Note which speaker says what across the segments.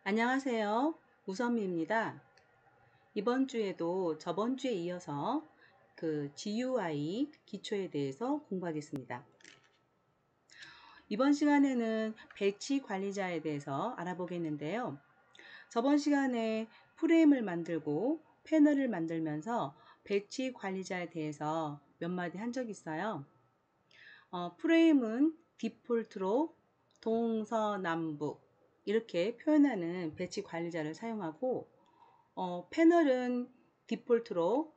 Speaker 1: 안녕하세요. 우선미입니다. 이번 주에도 저번 주에 이어서 GUI 기초에 대해서 공부하겠습니다. 이번 시간에는 배치 관리자에 대해서 알아보겠는데요. 저번 시간에 프레임을 만들고 패널을 만들면서 배치 관리자에 대해서 몇 마디 한 적이 있어요. 프레임은 디폴트로 동서남북 이렇게 표현하는 배치 관리자를 사용하고 패널은 디폴트로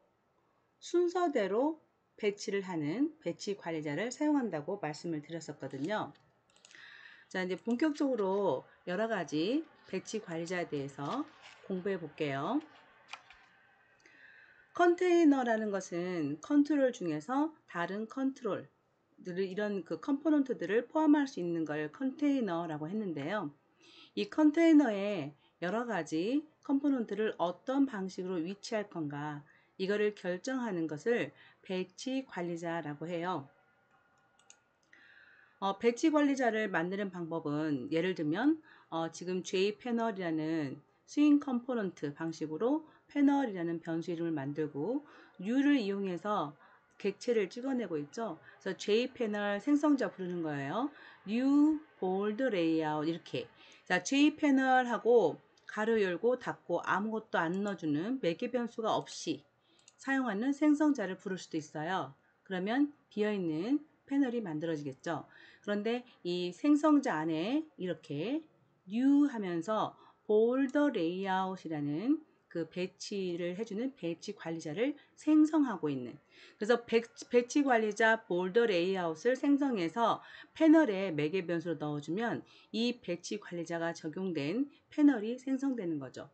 Speaker 1: 순서대로 배치를 하는 배치 관리자를 사용한다고 말씀을 드렸었거든요. 자, 이제 본격적으로 여러 가지 배치 관리자에 대해서 공부해 볼게요. 컨테이너라는 것은 컨트롤 중에서 다른 컨트롤 이런 컴포넌트들을 포함할 수 있는 걸 컨테이너라고 했는데요. 이 컨테이너에 여러 가지 컴포넌트를 어떤 방식으로 위치할 건가 이거를 결정하는 것을 배치 관리자라고 해요. 배치 관리자를 만드는 방법은 예를 들면 지금 JPanel이라는 스윙 컴포넌트 방식으로 패널이라는 변수 이름을 만들고 new를 이용해서 객체를 찍어내고 있죠. 그래서 JPanel 생성자 부르는 거예요. new bold layout 이렇게. 자, JPanel하고 가로 열고 닫고 아무것도 안 넣어주는 매개 변수가 없이 사용하는 생성자를 부를 수도 있어요. 그러면 비어있는 패널이 만들어지겠죠. 그런데 이 생성자 안에 이렇게 new 하면서 볼더 레이아웃이라는 배치를 해주는 배치 관리자를 생성하고 있는, 그래서 배치 관리자 볼더 레이아웃을 생성해서 패널에 매개 변수로 넣어주면 이 배치 관리자가 적용된 패널이 생성되는 거죠.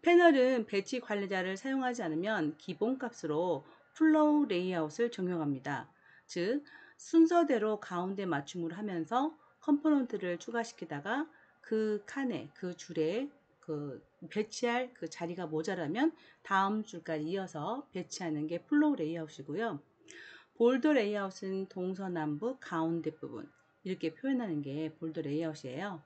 Speaker 1: 패널은 배치 관리자를 사용하지 않으면 기본값으로 플로우 레이아웃을 적용합니다. 즉 순서대로 가운데 맞춤을 하면서 컴포넌트를 추가시키다가 그 칸에 그 줄에 배치할 자리가 모자라면 다음 줄까지 이어서 배치하는 게 플로우 레이아웃이고요. 볼더 레이아웃은 동서남북 가운데 부분 이렇게 표현하는 게 볼더 레이아웃이에요.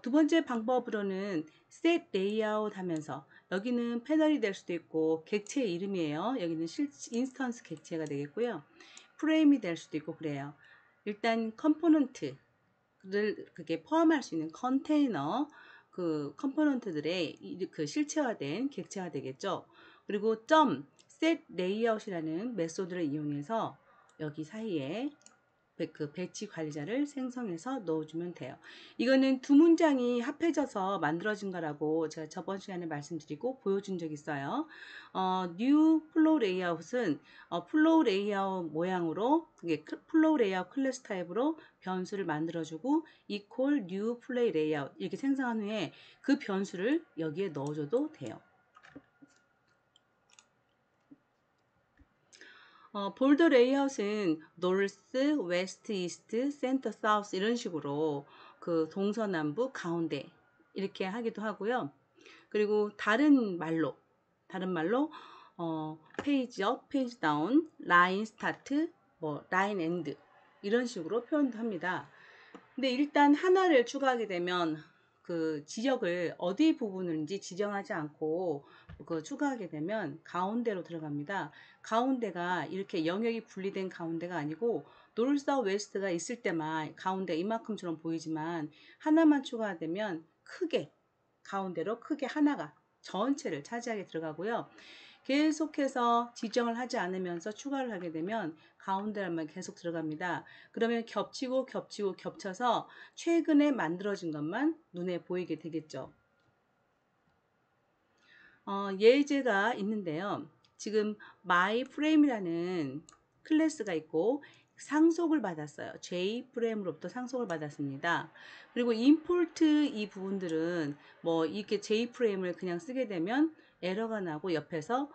Speaker 1: 두 번째 방법으로는 set layout 하면서 여기는 패널이 될 수도 있고 객체 이름이에요. 여기는 인스턴스 객체가 되겠고요. 프레임이 될 수도 있고 그래요. 일단 컴포넌트를 그게 포함할 수 있는 컨테이너 컴포넌트들의 실체화된 객체가 되겠죠. 그리고 set layout이라는 메소드를 이용해서 여기 사이에 배치 관리자를 생성해서 넣어주면 돼요. 이거는 두 문장이 합해져서 만들어진 거라고 제가 저번 시간에 말씀드리고 보여준 적이 있어요. new flow layout은 플로우 레이아웃 모양으로 플로우 레이아웃 클래스 타입으로 변수를 만들어주고 equal new play layout 이렇게 생성한 후에 그 변수를 여기에 넣어줘도 돼요. 볼더 레이아웃은 노스, 웨스트, 이스트, 센터, 사우스 이런 식으로 동서남북, 가운데 이렇게 하기도 하고요. 그리고 다른 말로 페이지 업, 페이지 다운, 라인 스타트, 라인 엔드 이런 식으로 표현도 합니다. 근데 일단 하나를 추가하게 되면 지역을 어디 부분인지 지정하지 않고 추가하게 되면 가운데로 들어갑니다. 가운데가 이렇게 영역이 분리된 가운데가 아니고 노스, 웨스트가 있을 때만 가운데 이만큼처럼 보이지만 하나만 추가되면 크게 가운데로 크게 하나가 전체를 차지하게 들어가고요. 계속해서 지정을 하지 않으면서 추가를 하게 되면 가운데라면 계속 들어갑니다. 그러면 겹쳐서 최근에 만들어진 것만 눈에 보이게 되겠죠. 예제가 있는데요. 지금 myFrame이라는 클래스가 있고 상속을 받았어요. JFrame으로부터 상속을 받았습니다. 그리고 import 이 부분들은 이렇게 JFrame을 그냥 쓰게 되면 에러가 나고 옆에서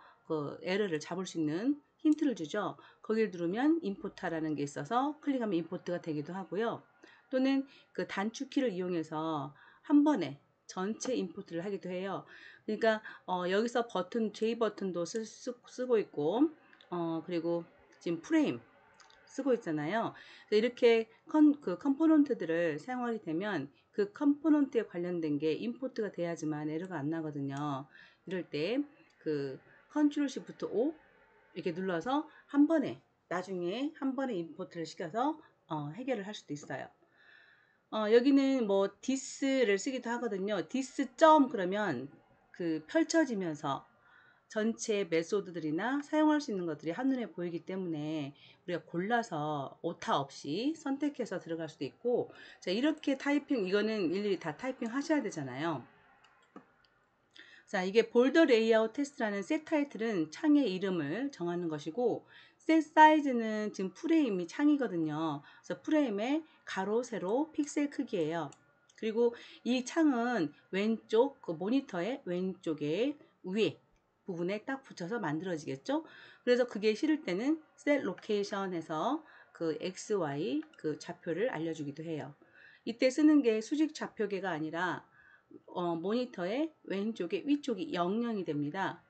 Speaker 1: 에러를 잡을 수 있는 힌트를 주죠. 거기를 누르면 import라는 게 있어서 클릭하면 import가 되기도 하고요. 또는 단축키를 이용해서 한 번에 전체 인풋을 하기도 해요. 그러니까 여기서 J 버튼도 쓰고 있고 그리고 지금 프레임 쓰고 있잖아요. 이렇게 컴포넌트들을 사용하게 되면 그 컴포넌트에 관련된 게 임포트가 돼야지만 에러가 안 나거든요. 이럴 때 그 컨트롤 시프트 O 이렇게 눌러서 한 번에 나중에 한 번에 임포트를 시켜서 해결을 할 수도 있어요. 여기는 뭐 this를 쓰기도 하거든요. this 점 그러면 그 펼쳐지면서 전체 메소드들이나 사용할 수 있는 것들이 한눈에 보이기 때문에 우리가 골라서 오타 없이 선택해서 들어갈 수도 있고, 자, 이렇게 타이핑, 이거는 일일이 다 타이핑 하셔야 되잖아요. 자, 이게 볼더 레이아웃 테스트라는 셋 타이틀은 창의 이름을 정하는 것이고, 셋 사이즈는 지금 프레임이 창이거든요. 그래서 프레임의 가로, 세로, 픽셀 크기예요. 그리고 이 창은 왼쪽 그 모니터의 왼쪽에 위에 부분에 딱 붙여서 만들어지겠죠. 그래서 그게 싫을 때는 셋 로케이션에서 그 XY 그 좌표를 알려주기도 해요. 이때 쓰는 게 수직 좌표계가 아니라 모니터의 왼쪽에 위쪽이 00이 됩니다.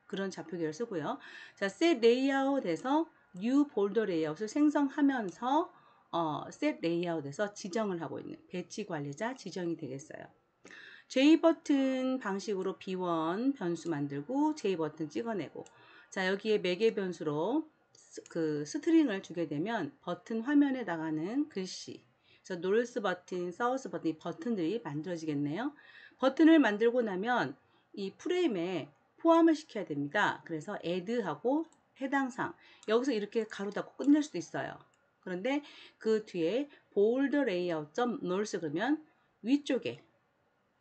Speaker 1: 그런 좌표계를 쓰고요. 자, set layout에서 new folder layout을 생성하면서 set layout에서 지정을 하고 있는 배치 관리자 지정이 되겠어요. J 버튼 방식으로 B1 변수 만들고 J 버튼 찍어내고, 자, 여기에 매개 변수로 그 스트링을 주게 되면 버튼 화면에 나가는 글씨, 그래서 노르스 버튼, 사우스 버튼 이 버튼들이 만들어지겠네요. 버튼을 만들고 나면 이 프레임에 포함을 시켜야 됩니다. 그래서 add하고 해당 사항, 여기서 이렇게 가로 닫고 끝낼 수도 있어요. 그런데 그 뒤에 bold layout.north 그러면 위쪽에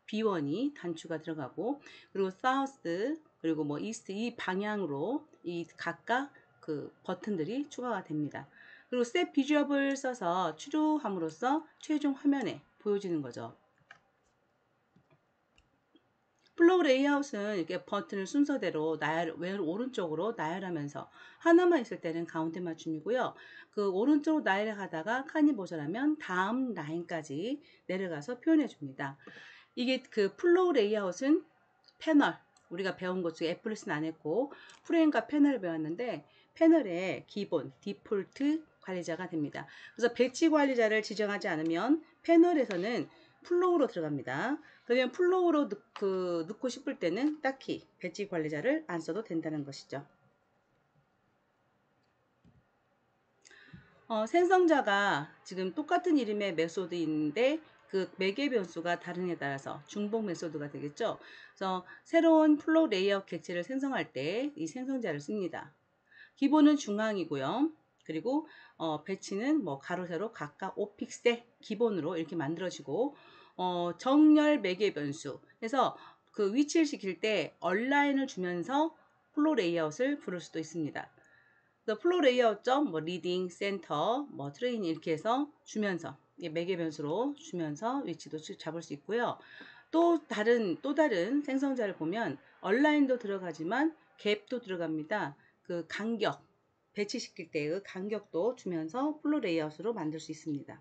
Speaker 1: B1이 단추가 들어가고, 그리고 사우스 그리고 뭐 이스트 이 방향으로 이 각각 그 버튼들이 추가가 됩니다. 그리고 set 비주얼을 써서 추루함으로써 최종 화면에 보여지는 거죠. 플로우 레이아웃은 이렇게 버튼을 순서대로 왼 오른쪽으로 나열하면서 하나만 있을 때는 가운데 맞춤이고요. 그 오른쪽으로 나열하다가 칸이 모자라면 다음 라인까지 내려가서 표현해 줍니다. 이게 그 플로우 레이아웃은 패널, 우리가 배운 것 중에 애플릿은 안 했고 프레임과 패널을 배웠는데 패널의 기본 디폴트 관리자가 됩니다. 그래서 배치 관리자를 지정하지 않으면 패널에서는 플로우로 들어갑니다. 그러면 플로우로 넣고 싶을 때는 딱히 배치 관리자를 안 써도 된다는 것이죠. 생성자가 지금 똑같은 이름의 메소드인데 그 매개 변수가 다른에 따라서 중복 메소드가 되겠죠. 그래서 새로운 플로우 레이아웃 객체를 생성할 때 이 생성자를 씁니다. 기본은 중앙이고요. 그리고 배치는 뭐 가로 세로 각각 5픽셀 기본으로 이렇게 만들어지고, 정렬 매개 변수 해서 그 위치를 시킬 때 얼라인을 주면서 플로우 레이아웃을 부를 수도 있습니다. 플로우 레이아웃 점 뭐 리딩, 센터, 뭐 트레인 이렇게 해서 주면서 매개 변수로 주면서 위치도 잡을 수 있고요. 또 다른 생성자를 보면 얼라인도 들어가지만 갭도 들어갑니다. 그 간격 배치시킬 때의 간격도 주면서 플로우 레이아웃으로 만들 수 있습니다.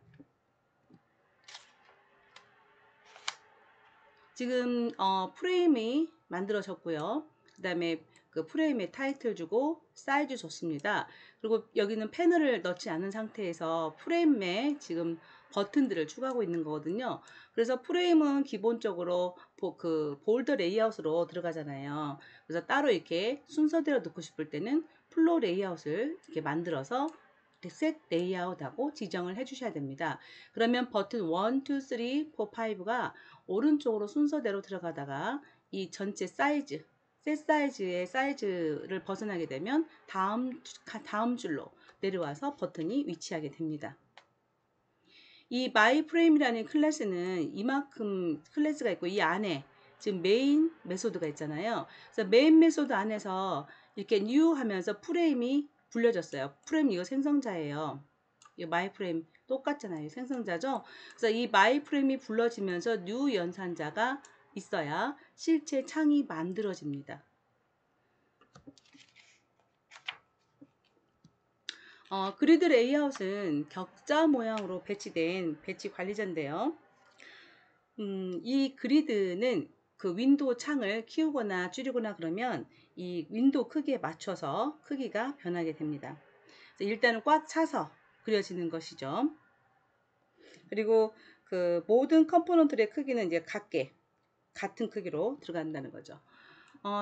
Speaker 1: 지금 프레임이 만들어졌고요. 그 다음에 그 프레임에 타이틀 주고 사이즈 줬습니다. 그리고 여기는 패널을 넣지 않은 상태에서 프레임에 지금 버튼들을 추가하고 있는 거거든요. 그래서 프레임은 기본적으로 그 볼더 레이아웃으로 들어가잖아요. 그래서 따로 이렇게 순서대로 넣고 싶을 때는 플로우 레이아웃을 이렇게 만들어서 셋 레이아웃하고 지정을 해 주셔야 됩니다. 그러면 버튼 1, 2, 3, 4, 5가 오른쪽으로 순서대로 들어가다가 이 전체 사이즈, 셋 사이즈의 사이즈를 벗어나게 되면 다음 줄로 내려와서 버튼이 위치하게 됩니다. 이 마이프레임이라는 클래스는 이만큼 클래스가 있고 이 안에 지금 메인 메소드가 있잖아요. 그래서 메인 메소드 안에서 이렇게 new 하면서 프레임이 불려졌어요. 프레임 이거 생성자예요. 이 마이프레임 똑같잖아요. 생성자죠. 그래서 이 마이프레임이 불러지면서 new 연산자가 있어야 실제 창이 만들어집니다. 그리드 레이아웃은 격자 모양으로 배치된 배치 관리자인데요. 이 그리드는 그 윈도우 창을 키우거나 줄이거나 그러면 이 윈도우 크기에 맞춰서 크기가 변하게 됩니다. 일단은 꽉 차서 그려지는 것이죠. 그리고 그 모든 컴포넌트의 크기는 이제 같은 크기로 들어간다는 거죠.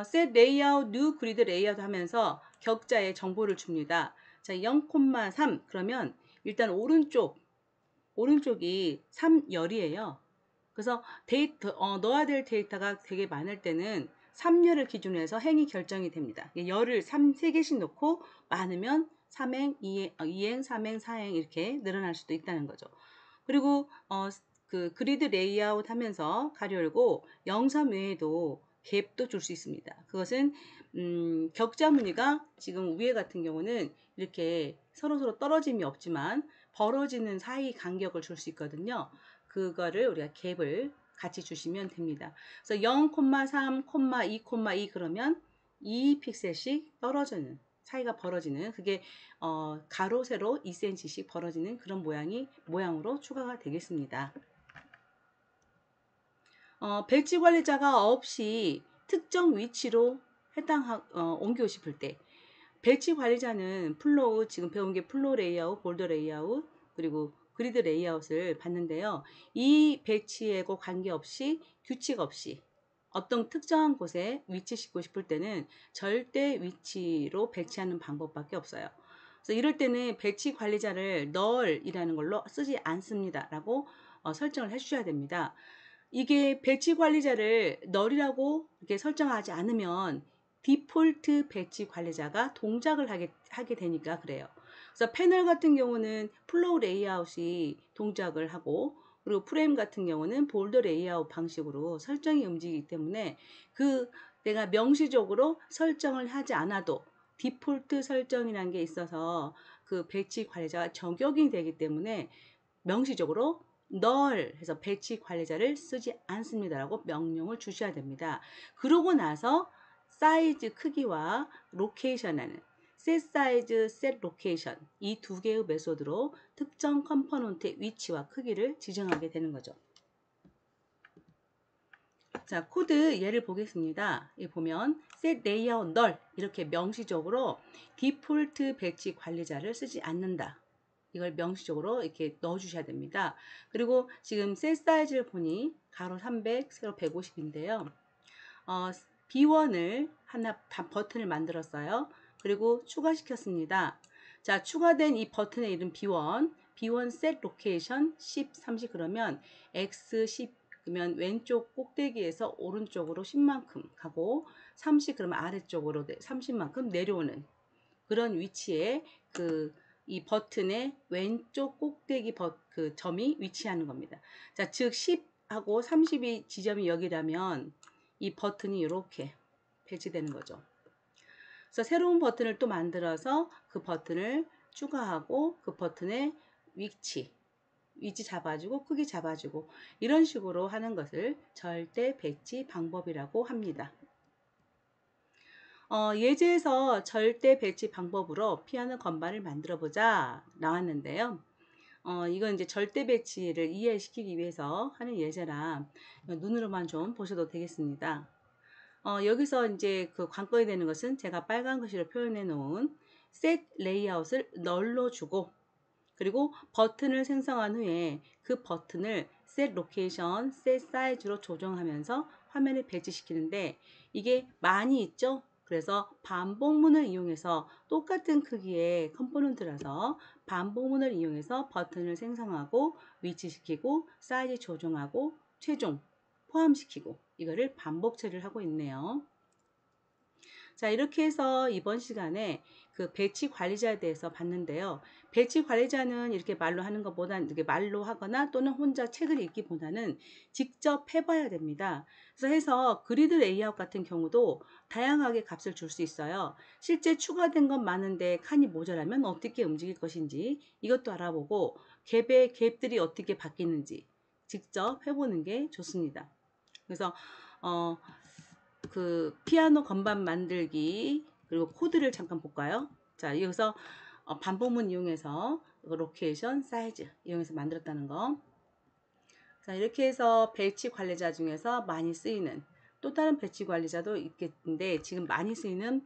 Speaker 1: set layout, new grid layout 하면서 격자에 정보를 줍니다. 자, 0,3 그러면 일단 오른쪽이 3열이에요. 그래서 넣어야 될 데이터가 되게 많을 때는 3열을 기준으로 해서 행이 결정이 됩니다. 열을 3개씩 넣고 많으면 3행, 2행, 3행, 4행 이렇게 늘어날 수도 있다는 거죠. 그리고 그 그리드 레이아웃 하면서 가로 열고 0,3 외에도 갭도 줄 수 있습니다. 그것은 격자 무늬가 지금 위에 같은 경우는 이렇게 서로 떨어짐이 없지만 벌어지는 사이 간격을 줄 수 있거든요. 그거를 우리가 갭을 같이 주시면 됩니다. 그래서 0,3, 2, 2 그러면 2픽셀씩 떨어지는 사이가 벌어지는 그게 가로 세로 2cm씩 벌어지는 그런 모양으로 추가가 되겠습니다. 배치 관리자가 없이 특정 위치로 옮기고 싶을 때 배치 관리자는 플로우 지금 배운 게 플로우 레이아웃, 볼더 레이아웃 그리고 그리드 레이아웃을 봤는데요. 이 배치하고 관계없이 규칙 없이 어떤 특정한 곳에 위치시키고 싶을 때는 절대 위치로 배치하는 방법밖에 없어요. 그래서 이럴 때는 배치 관리자를 널이라는 걸로 쓰지 않습니다. 라고 설정을 해주셔야 됩니다. 이게 배치 관리자를 널이라고 이렇게 설정하지 않으면 디폴트 배치 관리자가 동작을 하게 되니까 그래요. 그래서 패널 같은 경우는 플로우 레이아웃이 동작을 하고 그리고 프레임 같은 경우는 볼더 레이아웃 방식으로 설정이 움직이기 때문에 내가 명시적으로 설정을 하지 않아도 디폴트 설정이라는 게 있어서 그 배치 관리자가 적용이 되기 때문에 명시적으로 널 해서 배치 관리자를 쓰지 않습니다라고 명령을 주셔야 됩니다. 그러고 나서 사이즈 크기와 로케이션하는 set size, set location 이 두 개의 메소드로 특정 컴포넌트의 위치와 크기를 지정하게 되는 거죠. 자, 코드 예를 보겠습니다. 이 보면 set layout null 이렇게 명시적으로 디폴트 배치 관리자를 쓰지 않는다. 이걸 명시적으로 이렇게 넣어 주셔야 됩니다. 그리고 지금 셀 사이즈를 보니 가로 300, 세로 150인데요. B1을 버튼을 만들었어요. 그리고 추가시켰습니다. 자, 추가된 이 버튼의 이름 B1 set location 10, 30 그러면 X10 그러면 왼쪽 꼭대기에서 오른쪽으로 10만큼 가고 30 그러면 아래쪽으로 30만큼 내려오는 그런 위치에 이 버튼의 왼쪽 꼭대기 그 점이 위치하는 겁니다. 자, 즉 10하고 30이 지점이 여기라면 이 버튼이 이렇게 배치되는 거죠. 그래서 새로운 버튼을 또 만들어서 그 버튼을 추가하고 그 버튼의 위치 잡아주고 크기 잡아주고 이런 식으로 하는 것을 절대 배치 방법이라고 합니다. 예제에서 절대 배치 방법으로 피아노 건반을 만들어 보자 나왔는데요. 이건 이제 절대 배치를 이해시키기 위해서 하는 예제라 눈으로만 좀 보셔도 되겠습니다. 여기서 이제 그 관건이 되는 것은 제가 빨간 글씨로 표현해 놓은 set layout을 널로 주고 그리고 버튼을 생성한 후에 그 버튼을 set location, set size로 조정하면서 화면에 배치시키는데 이게 많이 있죠? 그래서 반복문을 이용해서 똑같은 크기의 컴포넌트라서 반복문을 이용해서 버튼을 생성하고 위치시키고 사이즈 조정하고 최종 포함시키고 이거를 반복 처리를 하고 있네요. 자, 이렇게 해서 이번 시간에 그 배치 관리자에 대해서 봤는데요. 배치 관리자는 이렇게 말로 하는 것보다는 이렇게 말로 하거나 또는 혼자 책을 읽기보다는 직접 해봐야 됩니다. 그래서 해서 그리드 레이아웃 같은 경우도 다양하게 값을 줄 수 있어요. 실제 추가된 건 많은데 칸이 모자라면 어떻게 움직일 것인지 이것도 알아보고 갭들이 어떻게 바뀌는지 직접 해보는 게 좋습니다. 그래서 그 피아노 건반 만들기 그리고 코드를 잠깐 볼까요? 자, 여기서 반복문 이용해서 로케이션, 사이즈 이용해서 만들었다는 거. 자, 이렇게 해서 배치 관리자 중에서 많이 쓰이는 또 다른 배치 관리자도 있겠는데 지금 많이 쓰이는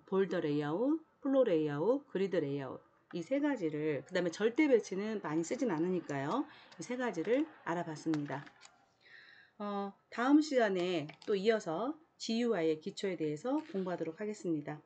Speaker 1: 볼더 레이아웃, 플로 레이아웃, 그리드 레이아웃 이 세 가지를, 그 다음에 절대 배치는 많이 쓰진 않으니까요. 이 세 가지를 알아봤습니다. 다음 시간에 또 이어서 GUI의 기초에 대해서 공부하도록 하겠습니다.